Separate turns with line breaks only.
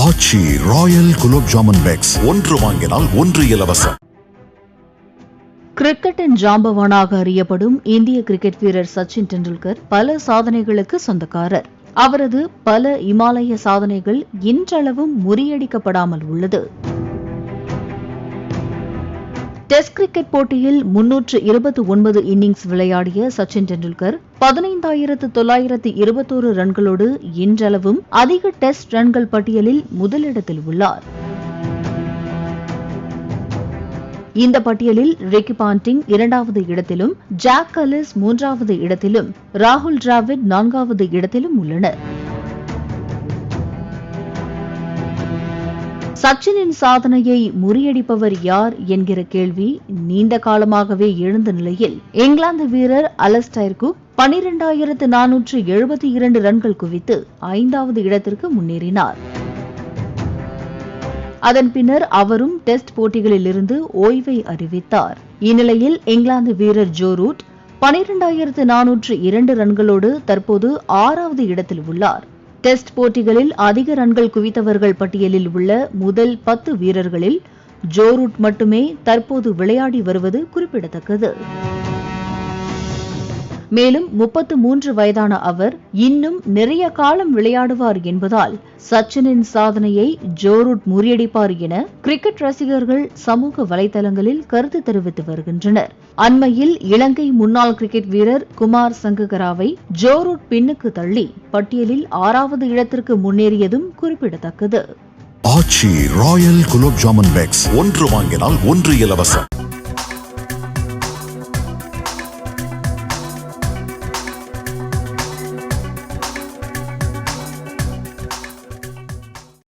ஆச்சி Royal gulab jamun packs ஒன்று வாங்கினால் ஒன்று இலவசம்.
கிரிக்கெட்டின் ஜாம்பவானாக அறியப்படும் இந்திய கிரிக்கெட் வீரர் சச்சின் டெண்டுல்கர் பல சாதனைகளுக்கு சொந்தக்காரர். அவரது பல இமாலய சாதனைகள் இன்றளவும் முறியடிக்கப்படாமல் உள்ளது. டெஸ்ட் கிரிக்கெட் போட்டியில் 329 இன்னிங்ஸ் விளையாடிய சச்சின் டெண்டுல்கர் 15,921 ரன்களோடு இன்றளவும் அதிக டெஸ்ட் ரன்கள் பட்டியலில் முதலிடத்தில் உள்ளார். இந்த பட்டியலில் ரிக்கி பாண்டிங் 2வது இடத்திலும், ஜாக் கலிஸ் 3வது இடத்திலும், ராகுல் டிராவிட் 4வது இடத்திலும் உள்ளனர். சச்சினின் சாதனையை முறியடிப்பவர் யார் என்கிற கேள்வி நீண்ட காலமாகவே எழுந்த நிலையில் இங்கிலாந்து வீரர் அலஸ்டைர் குக் 12,472 ரன்கள் குவித்து 5வது இடத்திற்கு முன்னேறினார். அதன் பின்னர் அவரும் டெஸ்ட் போட்டிகளிலிருந்து ஓய்வை அறிவித்தார். இந்நிலையில் இங்கிலாந்து வீரர் ஜோ ரூட் 12,402 ரன்களோடு தற்போது 6வது இடத்தில் உள்ளார். டெஸ்ட் போட்டிகளில் அதிக ரன்கள் குவித்தவர்கள் பட்டியலில் உள்ள முதல் 10 வீரர்களில் ஜோ ரூட் மட்டுமே தற்போது விளையாடி வருவது குறிப்பிடத்தக்கது. மேலும் 33 வயதான அவர் இன்னும் நிறைய காலம் விளையாடுவார் என்பதால் சச்சினின் சாதனையை ஜோ ரூட் முறியடிப்பார் என கிரிக்கெட் ரசிகர்கள் சமூக வலைதளங்களில் கருத்து தெரிவித்து வருகின்றனர். அண்மையில் இலங்கை முன்னாள் கிரிக்கெட் வீரர் குமார் சங்ககராவை ஜோ ரூட் பின்னுக்கு தள்ளி பட்டியலில் 6வது இடத்திற்கு முன்னேறியதும் குறிப்பிடத்தக்கது.
ஆச்சி ராயல் குலோப் ஜாமுன் பேக்ஸ் ஒன்று வாங்கினால் ஒன்று இலவசம்.